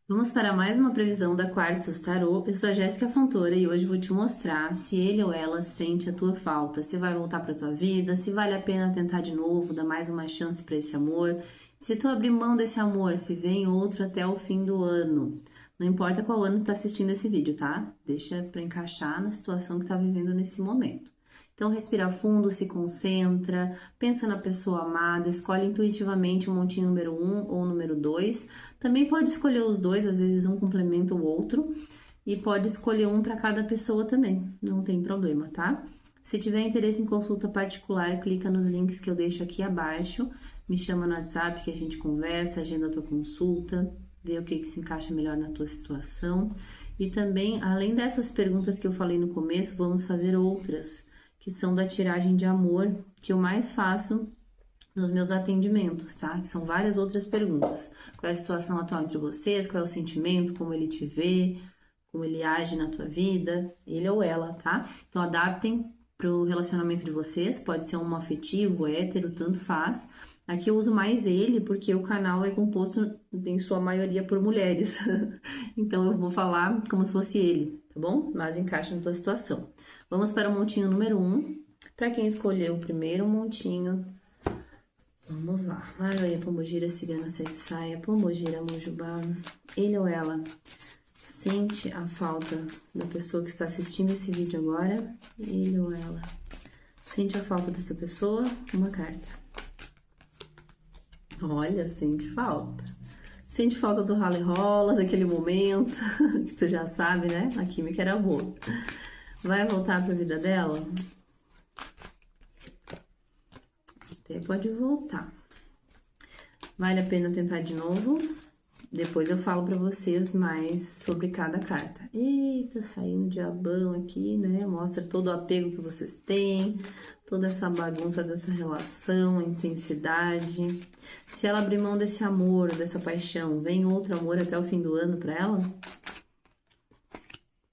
Vamos para mais uma previsão da Quartzo Tarô. Eu sou a Jéssica Fontoura e hoje vou te mostrar se ele ou ela sente a tua falta, se vai voltar para tua vida, se vale a pena tentar de novo, dar mais uma chance para esse amor. Se tu abrir mão desse amor, se vem outro até o fim do ano. Não importa qual ano tu tá assistindo esse vídeo, tá? Deixa para encaixar na situação que tá vivendo nesse momento. Então, respira fundo, se concentra, pensa na pessoa amada, escolhe intuitivamente o montinho número 1 ou número 2. Também pode escolher os dois, às vezes um complementa o outro. E pode escolher um para cada pessoa também, não tem problema, tá? Se tiver interesse em consulta particular, clica nos links que eu deixo aqui abaixo. Me chama no WhatsApp que a gente conversa, agenda a tua consulta, vê o que se encaixa melhor na tua situação. E também, além dessas perguntas que eu falei no começo, vamos fazer outras que são da tiragem de amor, que eu mais faço nos meus atendimentos, tá? Que são várias outras perguntas. Qual é a situação atual entre vocês? Qual é o sentimento? Como ele te vê? Como ele age na tua vida? Ele ou ela, tá? Então, adaptem pro relacionamento de vocês. Pode ser um afetivo, hétero, tanto faz. Aqui eu uso mais ele porque o canal é composto, em sua maioria, por mulheres. Então, eu vou falar como se fosse ele, tá bom? Mas encaixa na tua situação. Vamos para o montinho número 1. Para quem escolheu o primeiro montinho, vamos lá. Maranhão, Pombogira, Cigana, Sete Saia, Pombogira, Mojubá. Ele ou ela sente a falta da pessoa que está assistindo esse vídeo agora? Ele ou ela sente a falta dessa pessoa? Uma carta. Olha, sente falta. Sente falta do rala e rola, daquele momento, que tu já sabe, né? A química era boa. Vai voltar para a vida dela? Até pode voltar. Vale a pena tentar de novo? Depois eu falo para vocês mais sobre cada carta. Eita, saiu um diabão aqui, né? Mostra todo o apego que vocês têm, toda essa bagunça dessa relação, a intensidade. Se ela abrir mão desse amor, dessa paixão, vem outro amor até o fim do ano para ela?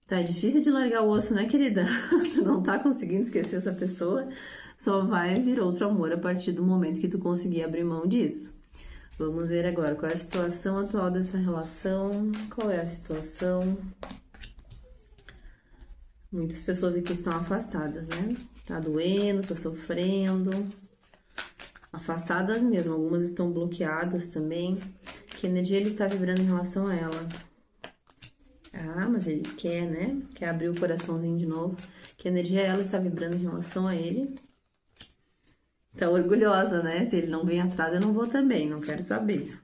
Tá difícil de largar o osso, né, querida? Tu não tá conseguindo esquecer essa pessoa, só vai vir outro amor a partir do momento que tu conseguir abrir mão disso. Vamos ver agora qual é a situação atual dessa relação, qual é a situação. Muitas pessoas aqui estão afastadas, né? Tá doendo, tá sofrendo. Afastadas mesmo, algumas estão bloqueadas também. Que energia ele está vibrando em relação a ela? Ah, mas ele quer, né? Quer abrir o coraçãozinho de novo. Que energia ela está vibrando em relação a ele? Tá orgulhosa, né? Se ele não vem atrás, eu não vou também, não quero saber.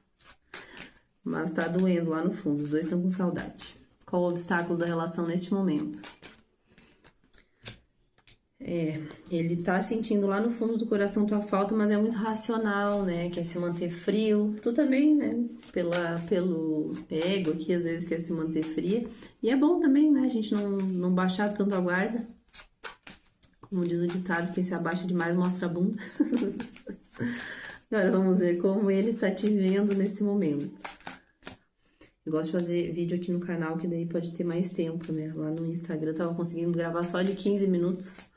Mas tá doendo lá no fundo, os dois estão com saudade. Qual o obstáculo da relação neste momento? Ele tá sentindo lá no fundo do coração tua falta, mas é muito racional, né? Quer se manter frio. Tu também, né? Pelo ego aqui, às vezes quer se manter fria. E é bom também, né? A gente não baixar tanto a guarda. Como diz o ditado, quem se abaixa demais mostra a bunda. Agora vamos ver como ele está te vendo nesse momento. Eu gosto de fazer vídeo aqui no canal, que daí pode ter mais tempo, né? Lá no Instagram eu tava conseguindo gravar só de 15 minutos.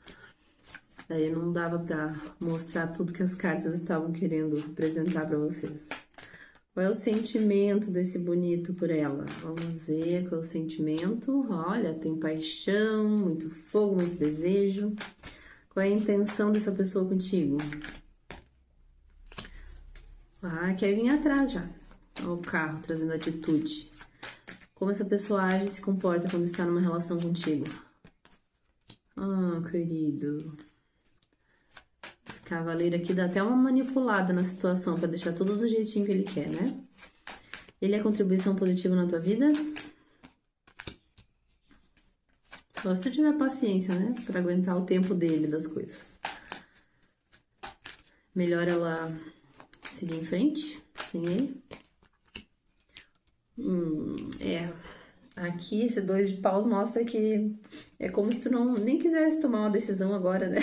Daí não dava pra mostrar tudo que as cartas estavam querendo apresentar pra vocês. Qual é o sentimento desse bonito por ela? Vamos ver qual é o sentimento. Olha, tem paixão, muito fogo, muito desejo. Qual é a intenção dessa pessoa contigo? Ah, quer vir atrás já. Olha o carro trazendo atitude. Como essa pessoa age e se comporta quando está numa relação contigo? Ah, querido. Esse cavaleiro aqui dá até uma manipulada na situação pra deixar tudo do jeitinho que ele quer, né? Ele é contribuição positiva na tua vida? Só se tu tiver paciência, né? Pra aguentar o tempo dele, das coisas. Melhor ela seguir em frente, sem ele. Aqui esse 2 de paus mostra que é como se tu nem quisesse tomar uma decisão agora, né?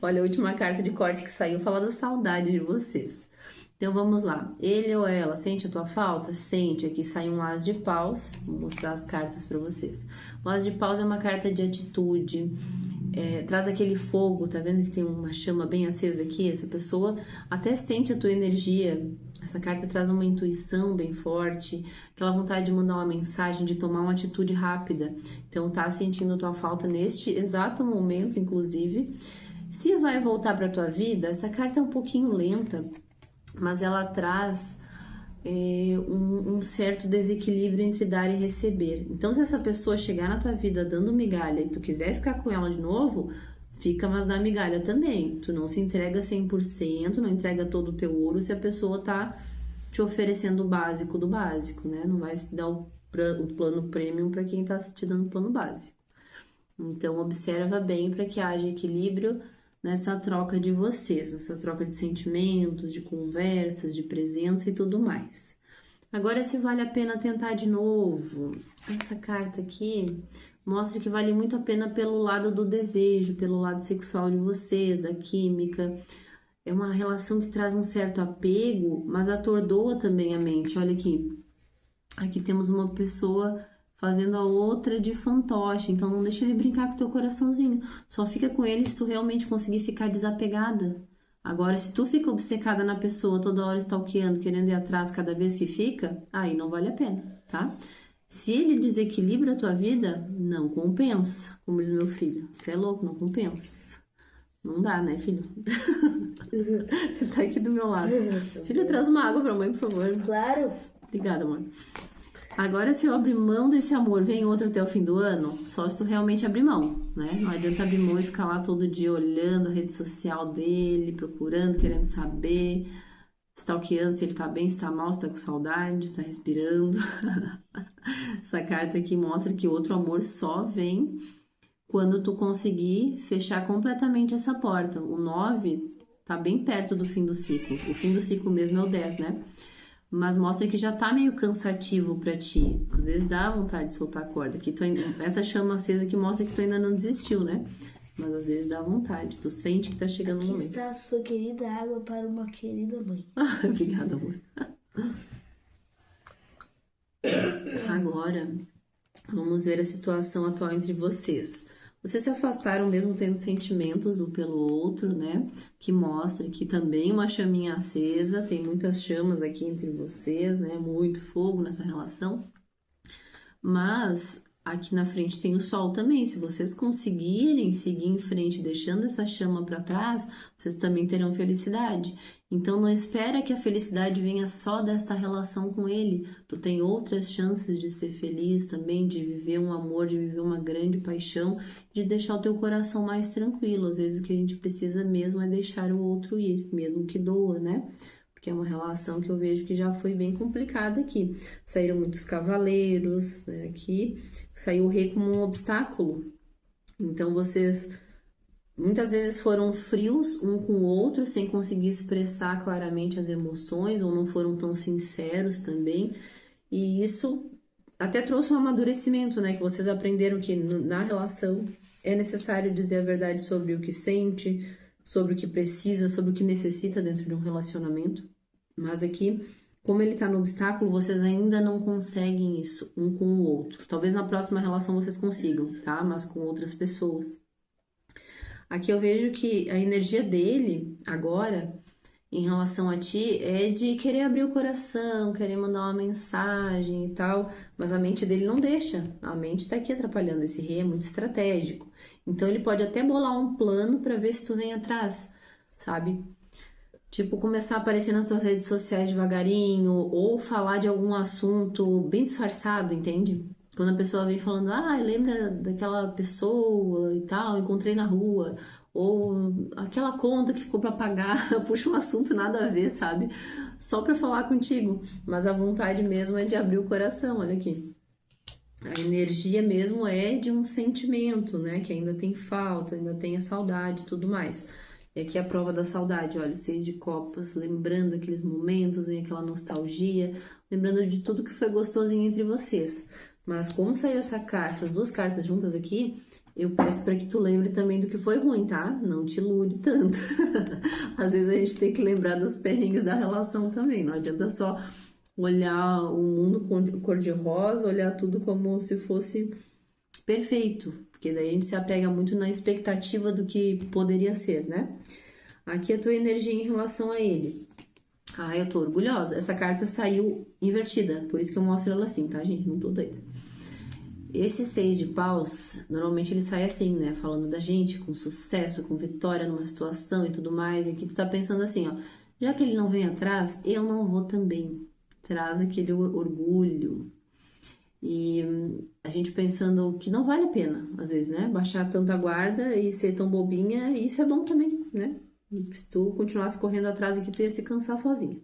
Olha, a última carta de corte que saiu fala da saudade de vocês. Então vamos lá. Ele ou ela sente a tua falta? Sente. Aqui sai um as de paus. Vou mostrar as cartas pra vocês. O as de paus é uma carta de atitude. Traz aquele fogo, tá vendo que tem uma chama bem acesa aqui? Essa pessoa até sente a tua energia Essa carta traz uma intuição bem forte, aquela vontade de mandar uma mensagem, de tomar uma atitude rápida. Então tá sentindo tua falta neste exato momento, inclusive. Se vai voltar para tua vida, essa carta é um pouquinho lenta, mas ela traz um certo desequilíbrio entre dar e receber. Então, se essa pessoa chegar na tua vida dando migalha e tu quiser ficar com ela de novo, fica, mas dá migalha também. Tu não se entrega 100%, não entrega todo o teu ouro se a pessoa tá te oferecendo o básico do básico, né? Não vai se dar o plano premium para quem tá te dando o plano básico. Então, observa bem para que haja equilíbrio nessa troca de vocês, nessa troca de sentimentos, de conversas, de presença e tudo mais. Agora, se vale a pena tentar de novo, essa carta aqui mostra que vale muito a pena pelo lado do desejo, pelo lado sexual de vocês, da química. É uma relação que traz um certo apego, mas atordoa também a mente. Olha aqui, aqui temos uma pessoa fazendo a outra de fantoche, então não deixa ele brincar com o teu coraçãozinho. Só fica com ele se tu realmente conseguir ficar desapegada. Agora, se tu fica obcecada na pessoa, toda hora stalkeando, querendo ir atrás cada vez que fica, aí não vale a pena, tá? Se ele desequilibra a tua vida, não compensa, como diz meu filho. Você é louco, não compensa. Não dá, né, filho? Ele tá aqui do meu lado. Filho, traz uma água pra mãe, por favor. Claro. Obrigada, amor. Agora, se eu abrir mão desse amor, vem outro até o fim do ano, só se tu realmente abrir mão, né? Não adianta abrir mão e ficar lá todo dia olhando a rede social dele, procurando, querendo saber, stalkeando se ele tá bem, se tá mal, se tá com saudade, se tá respirando. Essa carta aqui mostra que outro amor só vem quando tu conseguir fechar completamente essa porta. O 9 tá bem perto do fim do ciclo. O fim do ciclo mesmo é o 10, né? Mas mostra que já tá meio cansativo pra ti. Às vezes dá vontade de soltar a corda. Que essa chama acesa que mostra que tu ainda não desistiu, né? Mas às vezes dá vontade. Tu sente que tá chegando o momento. Aqui está sua querida água para uma querida mãe. Obrigada, amor. Agora, vamos ver a situação atual entre vocês. Vocês se afastaram mesmo tendo sentimentos um pelo outro, né? Que mostra que também uma chaminha acesa, tem muitas chamas aqui entre vocês, né? Muito fogo nessa relação. Mas aqui na frente tem o sol também. Se vocês conseguirem seguir em frente, deixando essa chama para trás, vocês também terão felicidade. Então não espera que a felicidade venha só desta relação com ele. Tu tem outras chances de ser feliz também, de viver um amor, de viver uma grande paixão, de deixar o teu coração mais tranquilo. Às vezes o que a gente precisa mesmo é deixar o outro ir, mesmo que doa, né? Porque é uma relação que eu vejo que já foi bem complicada aqui. Saíram muitos cavaleiros, né, aqui, saiu o rei como um obstáculo. Então vocês muitas vezes foram frios um com o outro, sem conseguir expressar claramente as emoções, ou não foram tão sinceros também. E isso até trouxe um amadurecimento, né? Que vocês aprenderam que na relação é necessário dizer a verdade sobre o que sente, sobre o que precisa, sobre o que necessita dentro de um relacionamento. Mas aqui, como ele tá no obstáculo, vocês ainda não conseguem isso um com o outro. Talvez na próxima relação vocês consigam, tá? Mas com outras pessoas. Aqui eu vejo que a energia dele agora, em relação a ti, é de querer abrir o coração, querer mandar uma mensagem e tal, mas a mente dele não deixa. A mente tá aqui atrapalhando. Esse rei é muito estratégico. Então ele pode até bolar um plano para ver se tu vem atrás, sabe? Tipo, começar a aparecer nas suas redes sociais devagarinho, ou falar de algum assunto bem disfarçado, entende? Quando a pessoa vem falando, lembra daquela pessoa e tal, encontrei na rua, ou aquela conta que ficou pra pagar, puxa um assunto nada a ver, sabe? Só pra falar contigo, mas a vontade mesmo é de abrir o coração, olha aqui. A energia mesmo é de um sentimento, né? Que ainda tem falta, ainda tem a saudade e tudo mais. E aqui a prova da saudade, olha, 6 de copas, lembrando aqueles momentos, vem aquela nostalgia, lembrando de tudo que foi gostosinho entre vocês. Mas como saiu essas duas cartas juntas aqui, eu peço para que tu lembre também do que foi ruim, tá? Não te ilude tanto. Às vezes a gente tem que lembrar dos perrengues da relação também, não adianta só olhar o mundo cor-de-rosa, olhar tudo como se fosse perfeito, porque daí a gente se apega muito na expectativa do que poderia ser, né? Aqui a tua energia em relação a ele. Ah, eu tô orgulhosa. Essa carta saiu invertida, por isso que eu mostro ela assim, tá, gente? Não tô doida. Esse 6 de paus, normalmente ele sai assim, né? Falando da gente, com sucesso, com vitória numa situação e tudo mais. E aqui tu tá pensando assim, ó. Já que ele não vem atrás, eu não vou também. Traz aquele orgulho. E a gente pensando que não vale a pena, às vezes, né? Baixar tanta guarda e ser tão bobinha, isso é bom também, né? Se tu continuasse correndo atrás aqui, tu ia se cansar sozinha.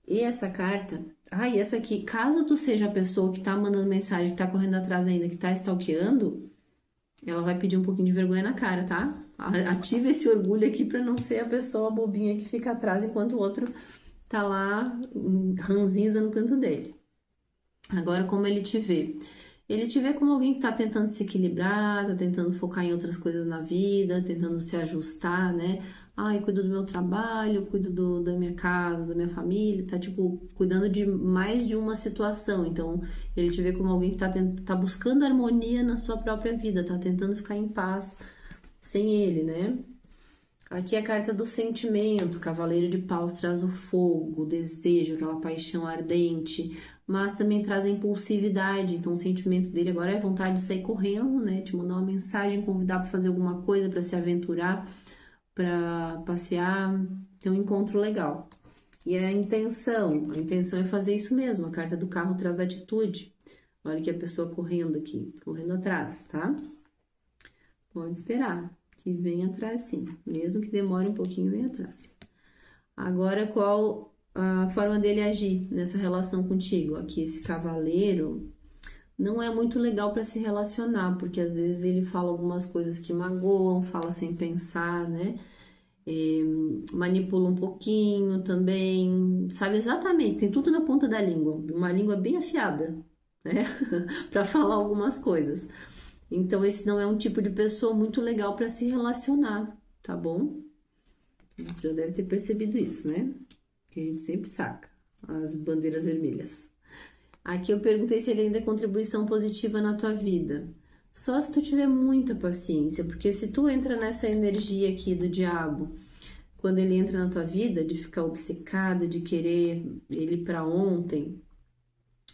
E essa carta, e essa aqui, caso tu seja a pessoa que tá mandando mensagem, que tá correndo atrás ainda, que tá stalkeando, ela vai pedir um pouquinho de vergonha na cara, tá? Ativa esse orgulho aqui pra não ser a pessoa bobinha que fica atrás enquanto o outro tá lá ranzinza no canto dele. Agora, como ele te vê? Ele te vê como alguém que tá tentando se equilibrar, tá tentando focar em outras coisas na vida, tentando se ajustar, né? Ai, cuido do meu trabalho, cuido da minha casa, da minha família, tá, tipo, cuidando de mais de uma situação. Então, ele te vê como alguém que tá buscando harmonia na sua própria vida, tá tentando ficar em paz sem ele, né? Aqui é a carta do sentimento, Cavaleiro de Paus traz o fogo, o desejo, aquela paixão ardente, mas também traz a impulsividade. Então, o sentimento dele agora é vontade de sair correndo, né? Te mandar uma mensagem, convidar para fazer alguma coisa, para se aventurar, para passear, ter um encontro legal. E a intenção é fazer isso mesmo. A carta do carro traz atitude. Olha que a pessoa correndo aqui, correndo atrás, tá? Pode esperar que vem atrás sim, mesmo que demore um pouquinho, vem atrás. Agora, qual a forma dele agir nessa relação contigo? Aqui, esse cavaleiro não é muito legal para se relacionar, porque às vezes ele fala algumas coisas que magoam, fala sem pensar, né? Manipula um pouquinho também, sabe exatamente, tem tudo na ponta da língua, uma língua bem afiada, né? Para falar algumas coisas. Então, esse não é um tipo de pessoa muito legal para se relacionar, tá bom? Já deve ter percebido isso, né? Que a gente sempre saca as bandeiras vermelhas. Aqui eu perguntei se ele ainda é contribuição positiva na tua vida. Só se tu tiver muita paciência, porque se tu entra nessa energia aqui do diabo, quando ele entra na tua vida, de ficar obcecada, de querer ele para ontem,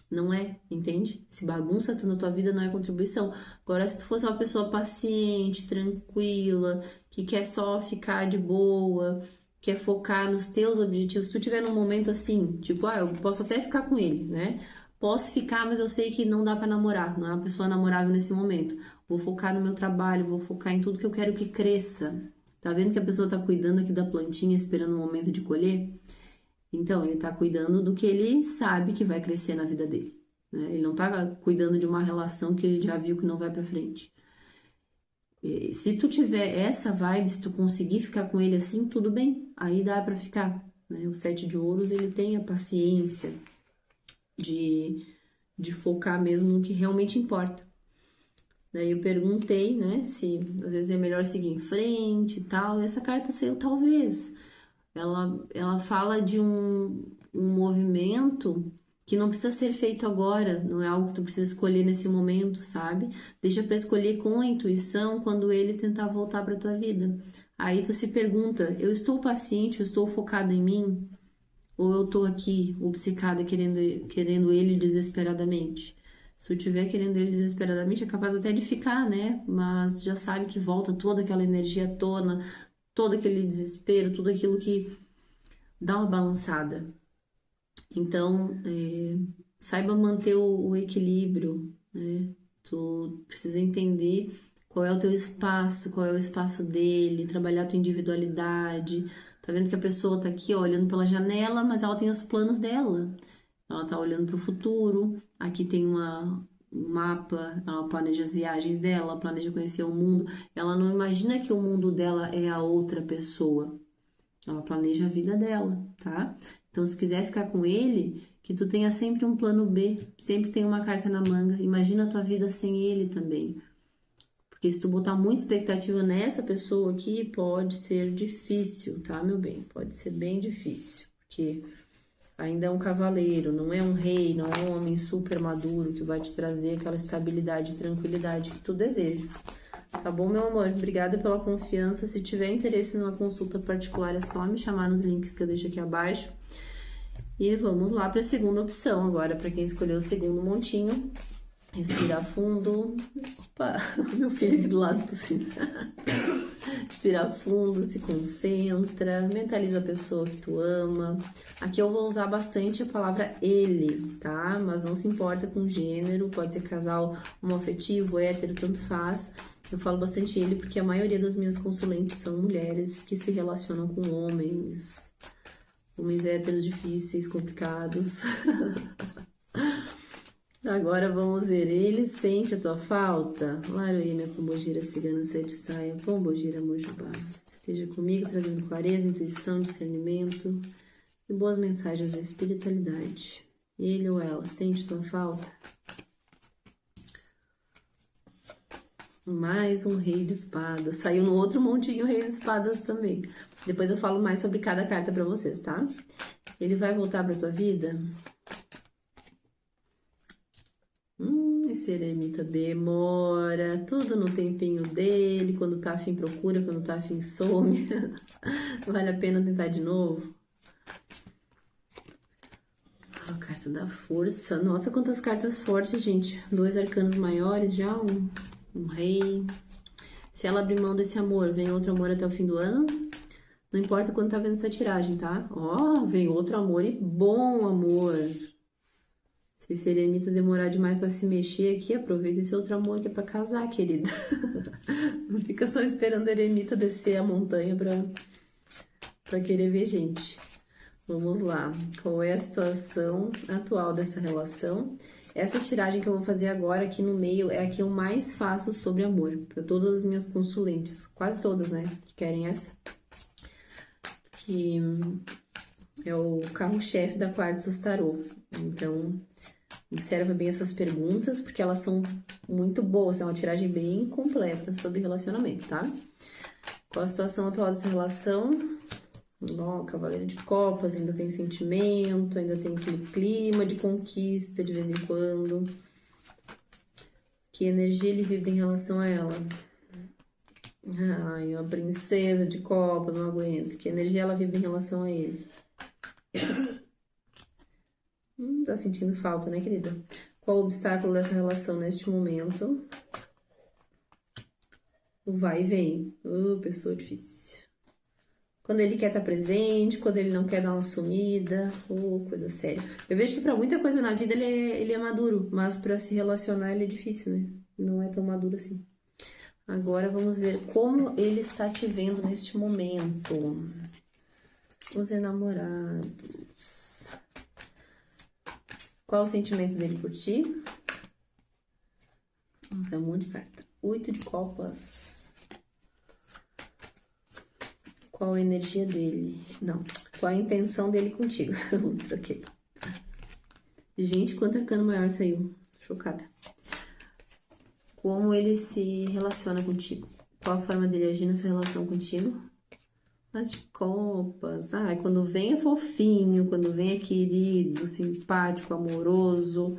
não é, entende? Se bagunça tá na tua vida, não é contribuição. Agora, se tu fosse uma pessoa paciente, tranquila, que quer só ficar de boa, quer focar nos teus objetivos, se tu tiver num momento assim, tipo, eu posso até ficar com ele, né? Posso ficar, mas eu sei que não dá pra namorar, não é uma pessoa namorável nesse momento. Vou focar no meu trabalho, vou focar em tudo que eu quero que cresça. Tá vendo que a pessoa tá cuidando aqui da plantinha, esperando o momento de colher? Então, ele tá cuidando do que ele sabe que vai crescer na vida dele, né? Ele não tá cuidando de uma relação que ele já viu que não vai pra frente. E se tu tiver essa vibe, se tu conseguir ficar com ele assim, tudo bem, aí dá pra ficar, né? O 7 de ouros, ele tem a paciência de focar mesmo no que realmente importa. Daí eu perguntei, né, se às vezes é melhor seguir em frente e tal, e essa carta saiu talvez. Ela fala de um movimento que não precisa ser feito agora, não é algo que tu precisa escolher nesse momento, sabe? Deixa pra escolher com a intuição quando ele tentar voltar pra tua vida. Aí tu se pergunta, eu estou paciente, eu estou focada em mim? Ou eu tô aqui obcecada querendo ele desesperadamente? Se eu tiver querendo ele desesperadamente, é capaz até de ficar, né? Mas já sabe que volta toda aquela energia à tona, todo aquele desespero, tudo aquilo que dá uma balançada. Então, saiba manter o equilíbrio, né? Tu precisa entender qual é o teu espaço, qual é o espaço dele, trabalhar a tua individualidade. Tá vendo que a pessoa tá aqui, ó, olhando pela janela, mas ela tem os planos dela. Ela tá olhando para o futuro. Aqui tem um mapa, ela planeja as viagens dela, ela planeja conhecer o mundo. Ela não imagina que o mundo dela é a outra pessoa. Ela planeja a vida dela, tá? Então, se quiser ficar com ele, que tu tenha sempre um plano B, sempre tem uma carta na manga. Imagina a tua vida sem ele também. Porque se tu botar muita expectativa nessa pessoa aqui, pode ser difícil, tá, meu bem? Pode ser bem difícil, porque ainda é um cavaleiro, não é um rei, não é um homem super maduro que vai te trazer aquela estabilidade e tranquilidade que tu deseja. Tá bom, meu amor? Obrigada pela confiança. Se tiver interesse numa consulta particular, é só me chamar nos links que eu deixo aqui abaixo. E vamos lá para a segunda opção agora, para quem escolheu o segundo montinho. Respirar fundo. Opa, meu filho aqui do lado tossindo. Respira fundo, se concentra, mentaliza a pessoa que tu ama. Aqui eu vou usar bastante a palavra ele, tá? Mas não se importa com gênero, pode ser casal homoafetivo, hétero, tanto faz. Eu falo bastante ele porque a maioria das minhas consulentes são mulheres que se relacionam com homens héteros difíceis, complicados. Agora vamos ver, ele sente a tua falta? Laroê, minha pombogira cigana, sete saia, pombogira mojubá. Esteja comigo, trazendo clareza, intuição, discernimento e boas mensagens da espiritualidade. Ele ou ela sente a tua falta? Mais um rei de espadas. Saiu no outro montinho rei de espadas também. Depois eu falo mais sobre cada carta pra vocês, tá? Ele vai voltar pra tua vida? Esse eremita demora, tudo no tempinho dele, quando tá afim procura, quando tá afim some. Vale a pena tentar de novo? A carta da força, nossa, quantas cartas fortes, gente. 2 arcanos maiores já, um rei. Se ela abrir mão desse amor, vem outro amor até o fim do ano? Não importa quando tá vendo essa tiragem, tá? Ó, vem outro amor e bom amor. Se esse eremita demorar demais pra se mexer aqui, aproveita esse outro amor que é pra casar, querida. Não fica só esperando a eremita descer a montanha pra querer ver gente. Vamos lá. Qual é a situação atual dessa relação? Essa tiragem que eu vou fazer agora aqui no meio é a que eu mais faço sobre amor. Pra todas as minhas consulentes. Quase todas, né? Que querem essa. Que é o carro-chefe da Quartzo Tarot. Então, observa bem essas perguntas, porque elas são muito boas. É uma tiragem bem completa sobre relacionamento, tá? Qual a situação atual dessa relação? Ó, Cavaleiro de Copas, ainda tem sentimento, ainda tem aquele clima de conquista de vez em quando. Que energia ele vibra em relação a ela? Ai, uma princesa de copas, não aguento. Que energia ela vibra em relação a ele? Tá sentindo falta, né, querida? Qual o obstáculo dessa relação neste momento? O vai e vem. Pessoa difícil. Quando ele quer estar presente, quando ele não quer dar uma sumida. Coisa séria. Eu vejo que pra muita coisa na vida ele é maduro, mas pra se relacionar ele é difícil, né? Não é tão maduro assim. Agora vamos ver como ele está te vendo neste momento. Os enamorados. Qual o sentimento dele por ti? Tem um monte de carta. 8 de copas. Qual a energia dele? Não. Qual a intenção dele contigo? Troquei. Gente, quanto arcano maior saiu. Chocada. Como ele se relaciona contigo? Qual a forma dele agir nessa relação contigo? As de copas. Ai, quando vem é fofinho, quando vem é querido, simpático, amoroso.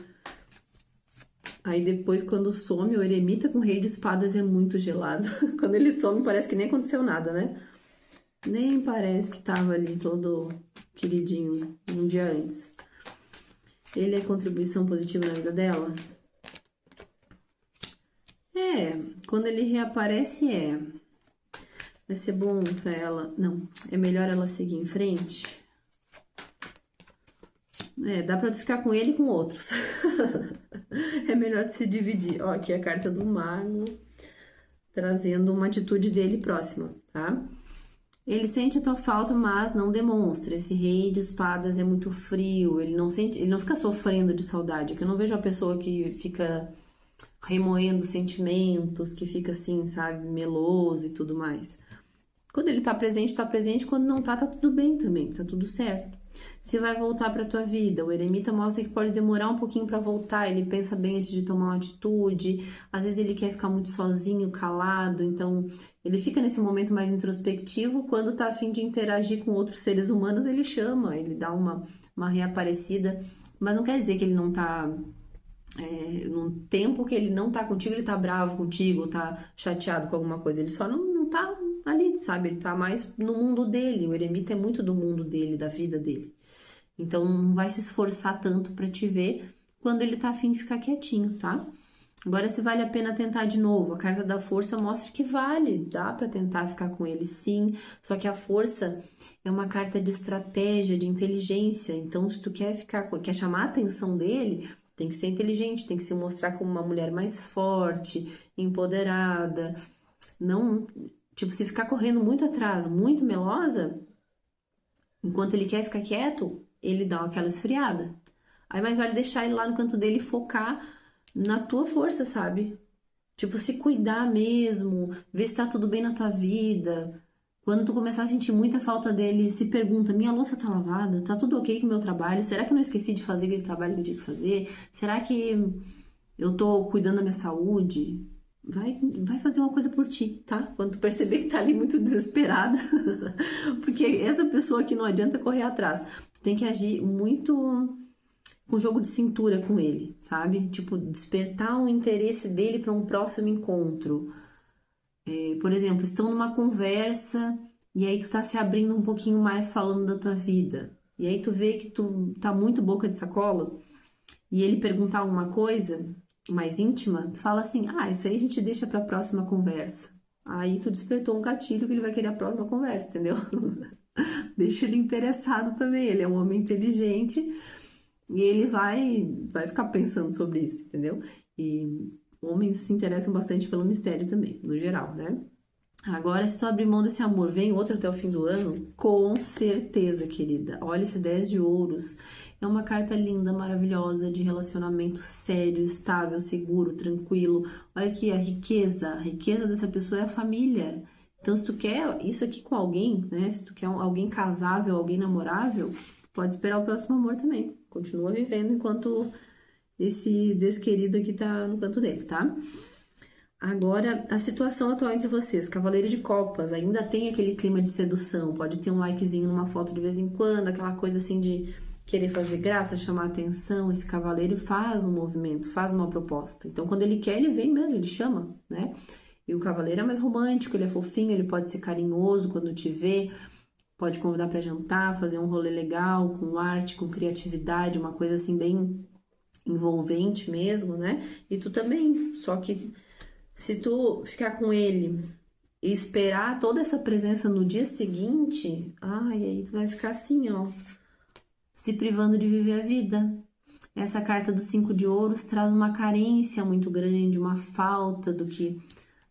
Aí depois, quando some, o eremita com rei de espadas é muito gelado. Quando ele some, parece que nem aconteceu nada, né? Nem parece que tava ali todo queridinho um dia antes. Ele é contribuição positiva na vida dela? Quando ele reaparece vai ser bom pra ela. Não, é melhor ela seguir em frente. Dá pra tu ficar com ele e com outros. É melhor tu se dividir. Ó, aqui a carta do mago, trazendo uma atitude dele próxima, tá? Ele sente a tua falta, mas não demonstra. Esse rei de espadas é muito frio, ele não fica sofrendo de saudade. Que eu não vejo uma pessoa que fica remoendo sentimentos, que fica assim, sabe, meloso e tudo mais. Quando ele tá presente, quando não tá tudo bem também, tá tudo certo. Se vai voltar pra tua vida, o eremita mostra que pode demorar um pouquinho pra voltar, ele pensa bem antes de tomar uma atitude, às vezes ele quer ficar muito sozinho, calado, então ele fica nesse momento mais introspectivo, quando tá a fim de interagir com outros seres humanos, ele chama, ele dá uma reaparecida, mas não quer dizer que ele não tá num tempo que ele não tá contigo, ele tá bravo contigo, tá chateado com alguma coisa, ele só não tá ali, sabe? Ele tá mais no mundo dele, o eremita é muito do mundo dele, da vida dele. Então não vai se esforçar tanto pra te ver quando ele tá afim de ficar quietinho, tá? Agora, se vale a pena tentar de novo, a carta da força mostra que vale, dá pra tentar ficar com ele sim, só que a força é uma carta de estratégia, de inteligência, então se tu quer chamar a atenção dele, tem que ser inteligente, tem que se mostrar como uma mulher mais forte, empoderada, não, tipo, se ficar correndo muito atrás, muito melosa, enquanto ele quer ficar quieto, ele dá aquela esfriada. Aí mais vale deixar ele lá no canto dele e focar na tua força, sabe? Tipo, se cuidar mesmo, ver se tá tudo bem na tua vida. Quando tu começar a sentir muita falta dele, se pergunta: minha louça tá lavada? Tá tudo ok com o meu trabalho? Será que eu não esqueci de fazer aquele trabalho que eu tinha que fazer? Será que eu tô cuidando da minha saúde? Vai fazer uma coisa por ti, tá? Quando tu perceber que tá ali muito desesperada, porque essa pessoa que não adianta correr atrás. Tu tem que agir muito com jogo de cintura com ele, sabe? Tipo, despertar o interesse dele para um próximo encontro. Por exemplo, estão numa conversa e aí tu tá se abrindo um pouquinho mais falando da tua vida. E aí tu vê que tu tá muito boca de sacola e ele perguntar alguma coisa mais íntima, tu fala assim: "Ah, isso aí a gente deixa para a próxima conversa". Aí tu despertou um gatilho que ele vai querer a próxima conversa, entendeu? Deixa ele interessado também, ele é um homem inteligente e ele vai ficar pensando sobre isso, entendeu? E homens se interessam bastante pelo mistério também, no geral, né? Agora, se tu abrir mão desse amor, vem outro até o fim do ano? Com certeza, querida. Olha esse 10 de ouros. É uma carta linda, maravilhosa, de relacionamento sério, estável, seguro, tranquilo. Olha aqui, a riqueza dessa pessoa é a família. Então, se tu quer isso aqui com alguém, né? Se tu quer alguém casável, alguém namorável, pode esperar o próximo amor também. Continua vivendo enquanto esse desquerido aqui tá no canto dele, tá? Agora, a situação atual entre vocês, Cavaleiro de Copas, ainda tem aquele clima de sedução, pode ter um likezinho numa foto de vez em quando, aquela coisa assim de querer fazer graça, chamar atenção. Esse cavaleiro faz um movimento, faz uma proposta. Então, quando ele quer, ele vem mesmo, ele chama, né? E o cavaleiro é mais romântico, ele é fofinho, ele pode ser carinhoso quando te vê, pode convidar para jantar, fazer um rolê legal, com arte, com criatividade, uma coisa assim bem envolvente mesmo, né? E tu também, só que se tu ficar com ele e esperar toda essa presença no dia seguinte, ai, aí tu vai ficar assim, ó, se privando de viver a vida. Essa carta dos 5 de ouros traz uma carência muito grande, uma falta do que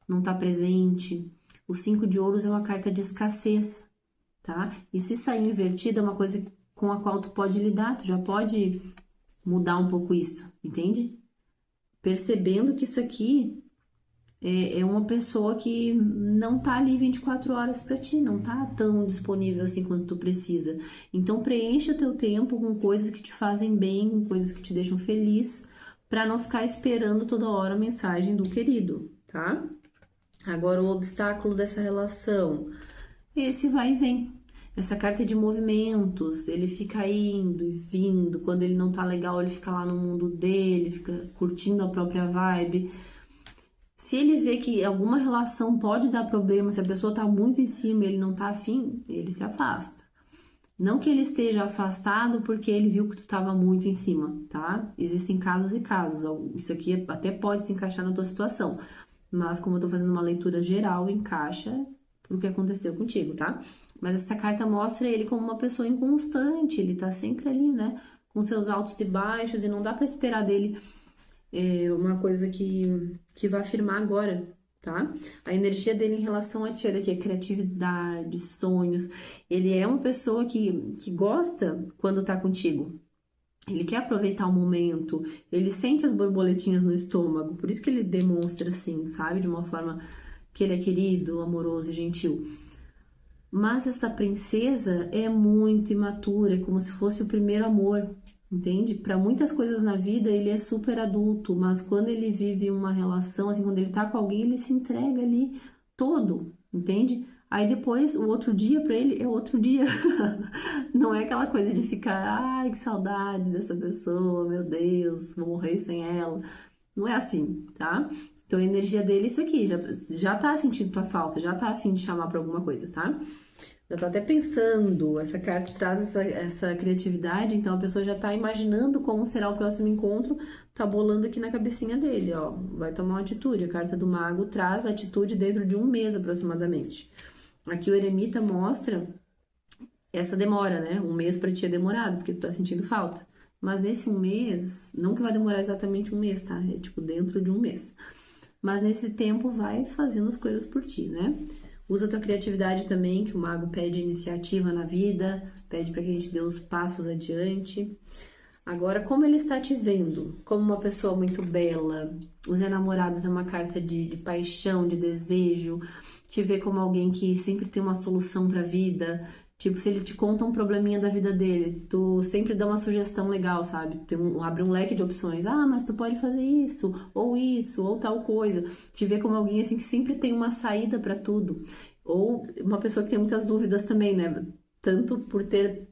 não tá presente. O 5 de ouros é uma carta de escassez, tá? E se sair invertida é uma coisa com a qual tu pode lidar, tu já pode mudar um pouco isso, entende? Percebendo que isso aqui é uma pessoa que não tá ali 24 horas para ti, não tá tão disponível assim quanto tu precisa. Então preencha o teu tempo com coisas que te fazem bem, com coisas que te deixam feliz, para não ficar esperando toda hora a mensagem do querido, tá? Agora o obstáculo dessa relação, esse vai e vem. Essa carta é de movimentos, ele fica indo e vindo, quando ele não tá legal, ele fica lá no mundo dele, fica curtindo a própria vibe. Se ele vê que alguma relação pode dar problema, se a pessoa tá muito em cima e ele não tá afim, ele se afasta. Não que ele esteja afastado porque ele viu que tu tava muito em cima, tá? Existem casos e casos. Isso aqui até pode se encaixar na tua situação. Mas como eu tô fazendo uma leitura geral, encaixa pro que aconteceu contigo, tá? Mas essa carta mostra ele como uma pessoa inconstante. Ele tá sempre ali, né? Com seus altos e baixos e não dá pra esperar dele uma coisa que vai afirmar agora, tá? A energia dele em relação a ti, olha aqui, é criatividade, sonhos. Ele é uma pessoa que gosta quando tá contigo. Ele quer aproveitar o momento, ele sente as borboletinhas no estômago, por isso que ele demonstra assim, sabe? De uma forma que ele é querido, amoroso e gentil. Mas essa princesa é muito imatura, é como se fosse o primeiro amor. Entende? Para muitas coisas na vida ele é super adulto, mas quando ele vive uma relação, assim, quando ele tá com alguém, ele se entrega ali todo, entende? Aí depois, o outro dia pra ele é outro dia. Não é aquela coisa de ficar, ai, que saudade dessa pessoa, meu Deus, vou morrer sem ela. Não é assim, tá? Então a energia dele é isso aqui, já tá sentindo tua falta, já tá a fim de chamar pra alguma coisa, tá? Já tá até pensando, essa carta traz essa criatividade, então a pessoa já tá imaginando como será o próximo encontro, tá bolando aqui na cabecinha dele, ó, vai tomar uma atitude. A carta do mago traz a atitude dentro de um mês aproximadamente. Aqui o eremita mostra essa demora, né? Um mês pra ti é demorado, porque tu tá sentindo falta. Mas nesse um mês, não que vai demorar exatamente um mês, tá? É tipo dentro de um mês. Mas nesse tempo vai fazendo as coisas por ti, né? Usa a tua criatividade também, que o mago pede iniciativa na vida, pede para que a gente dê os passos adiante. Agora, como ele está te vendo? Como uma pessoa muito bela. Os enamorados é uma carta de paixão, de desejo. Te vê como alguém que sempre tem uma solução para a vida. Tipo, se ele te conta um probleminha da vida dele, tu sempre dá uma sugestão legal, sabe? Abre um leque de opções. Ah, mas tu pode fazer isso, ou tal coisa. Te vê como alguém assim que sempre tem uma saída para tudo. Ou uma pessoa que tem muitas dúvidas também, né? Tanto por ter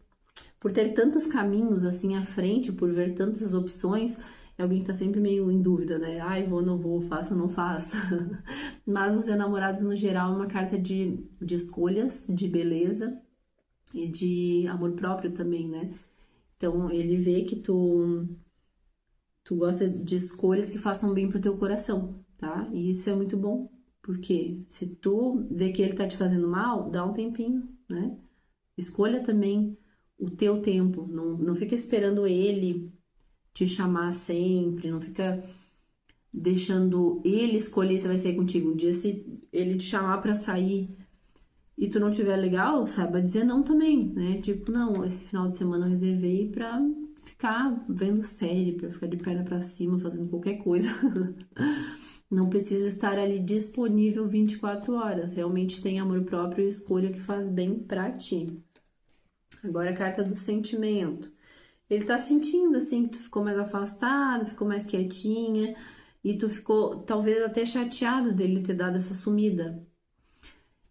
tantos caminhos assim à frente, por ver tantas opções, é alguém que tá sempre meio em dúvida, né? Ai, vou, não vou, faça, não faça. Mas os enamorados, no geral, é uma carta de escolhas, de beleza e de amor próprio também, né? Então, ele vê que tu gosta de escolhas que façam bem pro teu coração, tá? E isso é muito bom, porque se tu vê que ele tá te fazendo mal, dá um tempinho, né? Escolha também o teu tempo, não fica esperando ele te chamar sempre, não fica deixando ele escolher se vai sair contigo. Um dia, se ele te chamar pra sair e tu não tiver legal, saiba dizer não também, né? Tipo, não, esse final de semana eu reservei pra ficar vendo série, pra ficar de perna pra cima, fazendo qualquer coisa. Não precisa estar ali disponível 24 horas. Realmente tem amor próprio e escolha que faz bem pra ti. Agora a carta do sentimento. Ele tá sentindo assim que tu ficou mais afastada, ficou mais quietinha e tu ficou talvez até chateada dele ter dado essa sumida.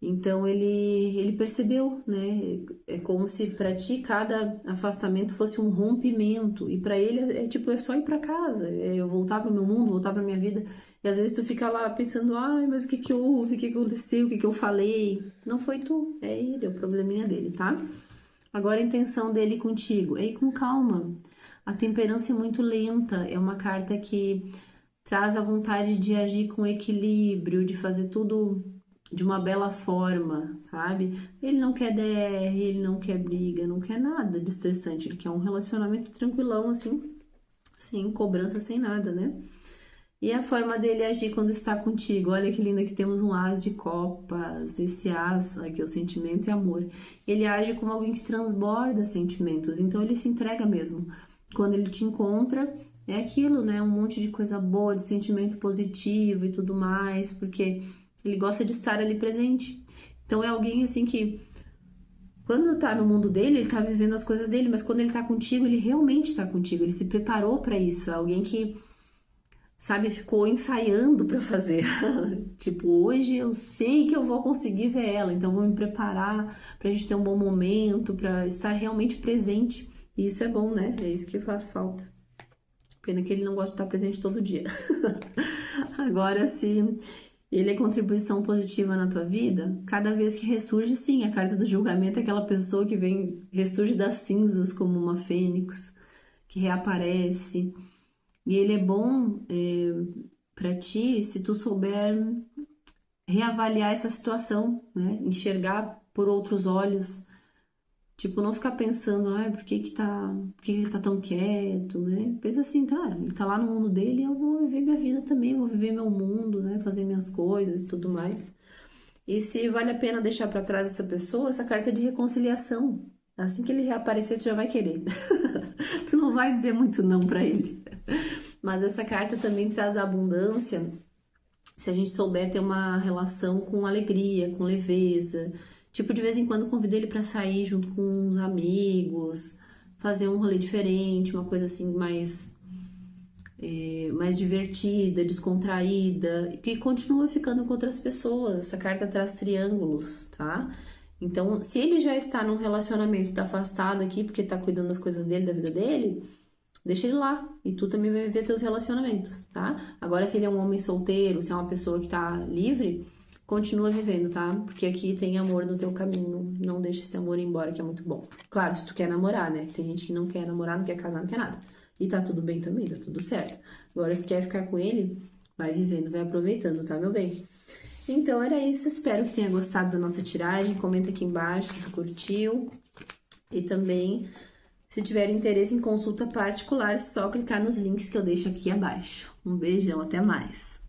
Então ele percebeu, né? É como se pra ti cada afastamento fosse um rompimento e pra ele é tipo é só ir pra casa, é eu voltar pro meu mundo, voltar pra minha vida. E às vezes tu fica lá pensando, ai, mas o que que houve, o que que aconteceu, o que que eu falei? Não foi tu, é ele, é o probleminha dele, tá? Agora a intenção dele contigo é ir com calma. A temperança é muito lenta, é uma carta que traz a vontade de agir com equilíbrio, de fazer tudo de uma bela forma, sabe? Ele não quer DR, ele não quer briga, não quer nada de estressante, ele quer um relacionamento tranquilão, assim, sem cobrança, sem nada, né? E a forma dele agir quando está contigo. Olha que linda que temos um as de copas. Esse as aqui, o sentimento e amor. Ele age como alguém que transborda sentimentos. Então ele se entrega mesmo. Quando ele te encontra, é aquilo, né? Um monte de coisa boa, de sentimento positivo e tudo mais, porque ele gosta de estar ali presente. Então é alguém assim que quando tá no mundo dele, ele tá vivendo as coisas dele, mas quando ele tá contigo, ele realmente tá contigo. Ele se preparou para isso. É alguém que sabe, ficou ensaiando para fazer. Tipo, hoje eu sei que eu vou conseguir ver ela, então vou me preparar pra gente ter um bom momento, pra estar realmente presente. E isso é bom, né? É isso que faz falta. Pena que ele não gosta de estar presente todo dia. Agora, se ele é contribuição positiva na tua vida, cada vez que ressurge, sim, a carta do julgamento é aquela pessoa que vem, ressurge das cinzas como uma fênix, que reaparece. E ele é bom para ti se tu souber reavaliar essa situação, né? Enxergar por outros olhos. Tipo, não ficar pensando, por que ele tá tão quieto, né? Pensa assim, tá, ele tá lá no mundo dele, eu vou viver minha vida também, vou viver meu mundo, né? Fazer minhas coisas e tudo mais. E se vale a pena deixar para trás essa pessoa, essa carta é de reconciliação. Assim que ele reaparecer, tu já vai querer. Tu não vai dizer muito não para ele. Mas essa carta também traz a abundância se a gente souber ter uma relação com alegria, com leveza. Tipo, de vez em quando convida ele para sair junto com os amigos, fazer um rolê diferente, uma coisa assim mais mais divertida, descontraída, que continua ficando com outras pessoas. Essa carta traz triângulos, tá? Então, se ele já está num relacionamento, tá afastado aqui, porque tá cuidando das coisas dele, da vida dele, deixa ele lá. E tu também vai viver teus relacionamentos, tá? Agora, se ele é um homem solteiro, se é uma pessoa que tá livre, continua vivendo, tá? Porque aqui tem amor no teu caminho. Não deixa esse amor ir embora, que é muito bom. Claro, se tu quer namorar, né? Tem gente que não quer namorar, não quer casar, não quer nada. E tá tudo bem também, tá tudo certo. Agora, se quer ficar com ele, vai vivendo, vai aproveitando, tá, meu bem? Então, era isso. Espero que tenha gostado da nossa tiragem. Comenta aqui embaixo se tu curtiu. E também, se tiver interesse em consulta particular, é só clicar nos links que eu deixo aqui abaixo. Um beijão, até mais!